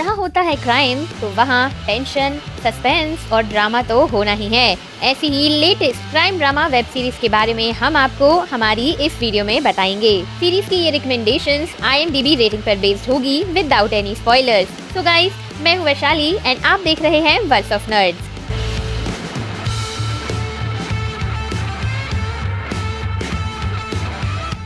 जहाँ होता है क्राइम तो वहाँ टेंशन, सस्पेंस और ड्रामा तो होना ही है। ऐसी ही latest crime drama web series के बारे में हम आपको हमारी इस वीडियो में बताएंगे। सीरीज की ये रिकमेंडेशंस IMDb रेटिंग पर बेस्ड होगी without any spoilers. So guys, मैं हूँ वैशाली एंड आप देख रहे हैं वर्ल्ड ऑफ नर्ड्स।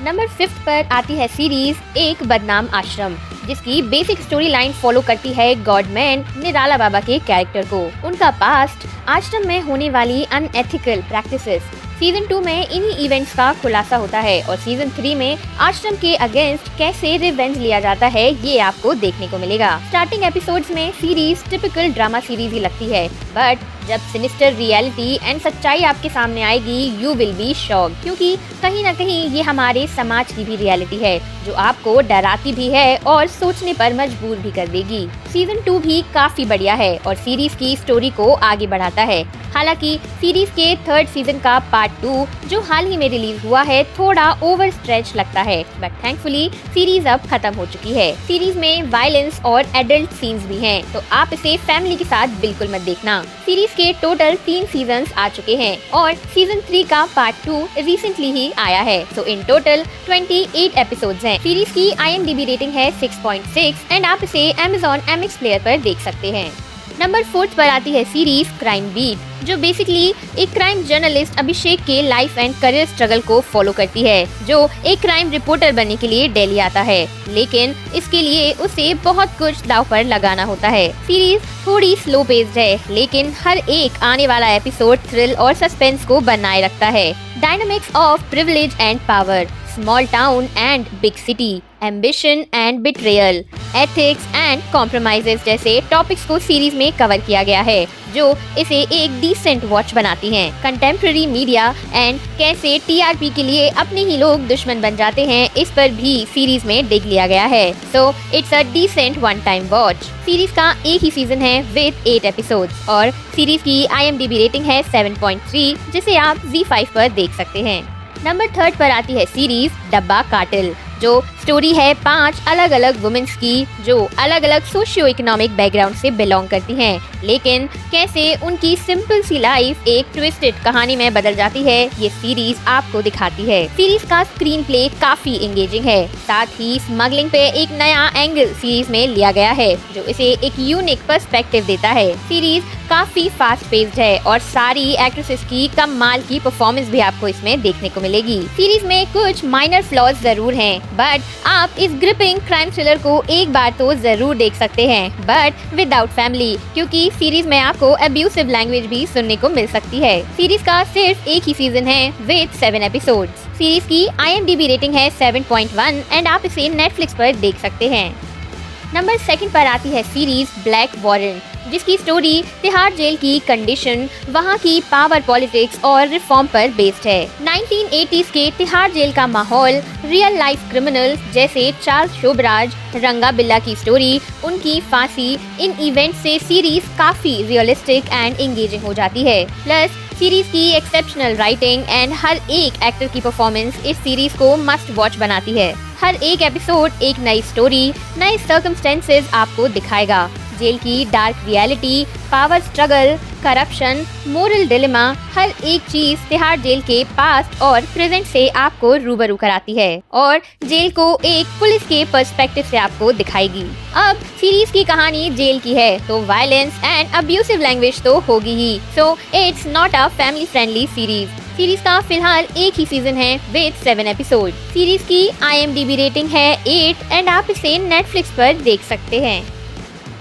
नंबर 5 पर आती है सीरीज एक बदनाम आश्रम, जिसकी बेसिक स्टोरी लाइन फॉलो करती है गॉडमैन निराला बाबा के कैरेक्टर को, उनका पास्ट, आश्रम में होने वाली अनएथिकल प्रैक्टिसेस। सीजन 2 में इन्हीं इवेंट्स का खुलासा होता है और सीजन 3 में आश्रम के अगेंस्ट कैसे रिवेंज लिया जाता है ये आपको देखने को मिलेगा। स्टार्टिंग एपिसोड्स में सीरीज टिपिकल ड्रामा सीरीज ही लगती है, बट जब सिनिस्टर रियलिटी एंड सच्चाई आपके सामने आएगी यू विल बी शॉक, क्योंकि कहीं ना कहीं ये हमारे समाज की भी रियलिटी है जो आपको डराती भी है और सोचने पर मजबूर भी कर देगी। सीजन 2 भी काफी बढ़िया है और सीरीज की स्टोरी को आगे बढ़ाता है। हालांकि सीरीज के 3rd सीजन का पार्ट 2 जो हाल ही में रिलीज हुआ है थोड़ा ओवर स्ट्रेच लगता है, बट थैंकफुली सीरीज अब खत्म हो चुकी है। सीरीज में वायलेंस और एडल्ट सीन्स भी हैं, तो आप इसे फैमिली के साथ बिल्कुल मत देखना। सीरीज के टोटल 3 सीजन्स आ चुके हैं और सीजन 3 का पार्ट 2 रिसेंटली ही आया है। तो इन टोटल 28 एपिसोड्स हैं। सीरीज की IMDb रेटिंग है 6.6 एंड आप इसे Amazon MX प्लेयर पर देख सकते हैं। नंबर 4 पर आती है सीरीज क्राइम बीट, जो बेसिकली एक क्राइम जर्नलिस्ट अभिषेक के लाइफ एंड करियर स्ट्रगल को फॉलो करती है, जो एक क्राइम रिपोर्टर बनने के लिए दिल्ली आता है, लेकिन इसके लिए उसे बहुत कुछ दांव पर लगाना होता है। सीरीज थोड़ी स्लो पेस्ड है, लेकिन हर एक आने वाला एपिसोड थ्रिल और सस्पेंस को बनाए रखता है। Dynamics of privilege and power, small town and big city, ambition and betrayal, ethics and compromises जैसे टॉपिक्स को सीरीज में कवर किया गया है, जो इसे एक डिसेंट वॉच बनाती हैं। कंटेम्प्रेरी मीडिया एंड कैसे TRP के लिए अपने ही लोग दुश्मन बन जाते हैं, इस पर भी सीरीज में देख लिया गया है। So it's a decent one time watch. Series का एक ही सीजन है विद 8 एपिसोड्स और सीरीज की IMDb रेटिंग है 7.3, जिसे आप Z5 पर देख सकते हैं। नंबर 3 पर आती है सीरीज डब्बा कार्टेल, जो स्टोरी है 5 अलग अलग वुमेन्स की जो अलग अलग सोशियो इकोनॉमिक बैकग्राउंड से बिलोंग करती हैं, लेकिन कैसे उनकी सिंपल सी लाइफ एक ट्विस्टेड कहानी में बदल जाती है ये सीरीज आपको दिखाती है। सीरीज का स्क्रीन प्ले काफी एंगेजिंग है, साथ ही स्मगलिंग पे एक नया एंगल सीरीज में लिया गया है जो इसे एक यूनिक पर्सपेक्टिव देता है। सीरीज काफी फास्ट पेस्ड है और सारी एक्ट्रेसेस की कमाल की परफॉर्मेंस भी आपको इसमें देखने को मिलेगी। सीरीज में कुछ माइनर फ्लॉज जरूर हैं, बट आप इस ग्रिपिंग क्राइम थ्रिलर को एक बार तो जरूर देख सकते हैं, बट विदाउट फैमिली, क्योंकि सीरीज में आपको अब्यूसिव लैंग्वेज भी सुनने को मिल सकती है। सीरीज का सिर्फ एक ही सीजन है विद 7 एपिसोड्स। सीरीज की IMDb रेटिंग है 7.1 एंड आप इसे नेटफ्लिक्स पर देख सकते हैं। नंबर 2 पर आती है सीरीज ब्लैक वारंट, जिसकी स्टोरी तिहाड़ जेल की कंडीशन, वहाँ की पावर पॉलिटिक्स और रिफॉर्म पर बेस्ड है। 1980s के तिहाड़ जेल का माहौल, रियल लाइफ क्रिमिनल्स जैसे चार्ल्स शोबराज, रंगा बिल्ला की स्टोरी, उनकी फांसी, इन इवेंट से सीरीज काफी रियलिस्टिक एंड एंगेजिंग हो जाती है। प्लस सीरीज की एक्सेप्शनल राइटिंग एंड हर एक एक्टर की परफॉर्मेंस इस सीरीज को मस्ट वॉच बनाती है। हर एक एपिसोड एक नई स्टोरी, नए सर्कमस्टेंसेस आपको दिखाएगा। जेल की dark reality, power struggle, corruption, moral dilemma, हर एक चीज तिहाड़ जेल के पास्ट और प्रेजेंट से आपको रूबरू कराती है और जेल को एक पुलिस के पर्सपेक्टिव से आपको दिखाएगी। अब सीरीज की कहानी जेल की है तो वायलेंस एंड अब्यूसिव लैंग्वेज तो होगी ही, so it's not a family friendly series. Series का फिलहाल एक ही सीजन है विद 7 एपिसोड। सीरीज की IMDb रेटिंग है 8 एंड आप इसे नेटफ्लिक्स पर देख सकते हैं।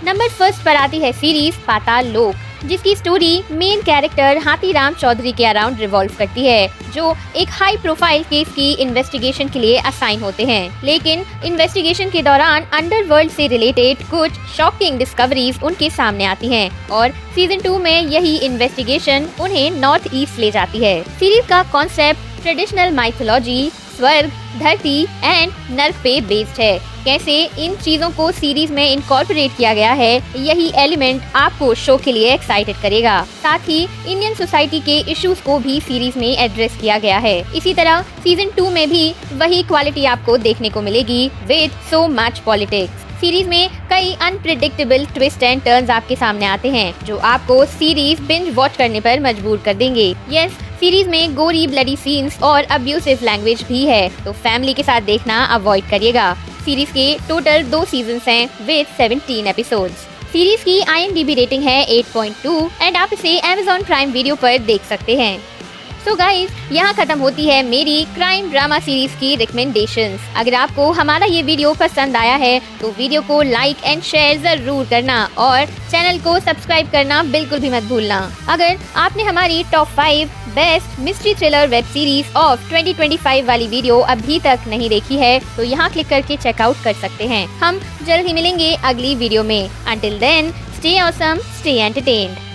नंबर 1 पर आती है सीरीज पाताल लोक, जिसकी story main character Hathiram Chaudhary के अराउंड रिवॉल्व करती है, जो एक हाई प्रोफाइल केस की इन्वेस्टिगेशन के लिए असाइन होते हैं, लेकिन इन्वेस्टिगेशन के दौरान अंडरवर्ल्ड से रिलेटेड कुछ शॉकिंग डिस्कवरीज उनके सामने आती हैं और सीजन 2 में यही इन्वेस्टिगेशन उन्हें नॉर्थ ईस्ट ले जाती है। सीरीज का कॉन्सेप्ट ट्रेडिशनल माइथोलॉजी, स्वर्ग, धरती एंड नर्क पे बेस्ड है। कैसे इन चीजों को सीरीज में इनकॉर्पोरेट किया गया है, यही एलिमेंट आपको शो के लिए एक्साइटेड करेगा। साथ ही इंडियन सोसाइटी के इश्यूज को भी सीरीज में एड्रेस किया गया है। इसी तरह सीजन 2 में भी वही क्वालिटी आपको देखने को मिलेगी with so much politics. Series में कई अनप्रिडिक्टेबल ट्विस्ट एंड टर्न्स आपके सामने आते हैं जो आपको सीरीज बिंज वॉच करने पर मजबूर कर देंगे। यस, सीरीज में गोरी ब्लडी सीन्स और अब्यूसिव लैंग्वेज भी है, तो फैमिली के साथ देखना अवॉइड करिएगा। सीरीज के टोटल 2 सीजन्स हैं विद 17 एपिसोड्स। सीरीज की IMDb रेटिंग है 8.2 एंड आप इसे Amazon प्राइम वीडियो पर देख सकते हैं। सो गाइज, यहाँ खत्म होती है मेरी क्राइम ड्रामा सीरीज की रिकमेंडेशंस। अगर आपको हमारा ये वीडियो पसंद आया है तो वीडियो को लाइक एंड शेयर जरूर करना और चैनल को सब्सक्राइब करना बिल्कुल भी मत भूलना। अगर आपने हमारी top 5 best mystery thriller web series of 2025 वाली वीडियो अभी तक नहीं देखी है तो यहाँ क्लिक करके चेकआउट कर सकते हैं। हम जल्द ही मिलेंगे अगली वीडियो में। Until then, stay awesome, stay entertained.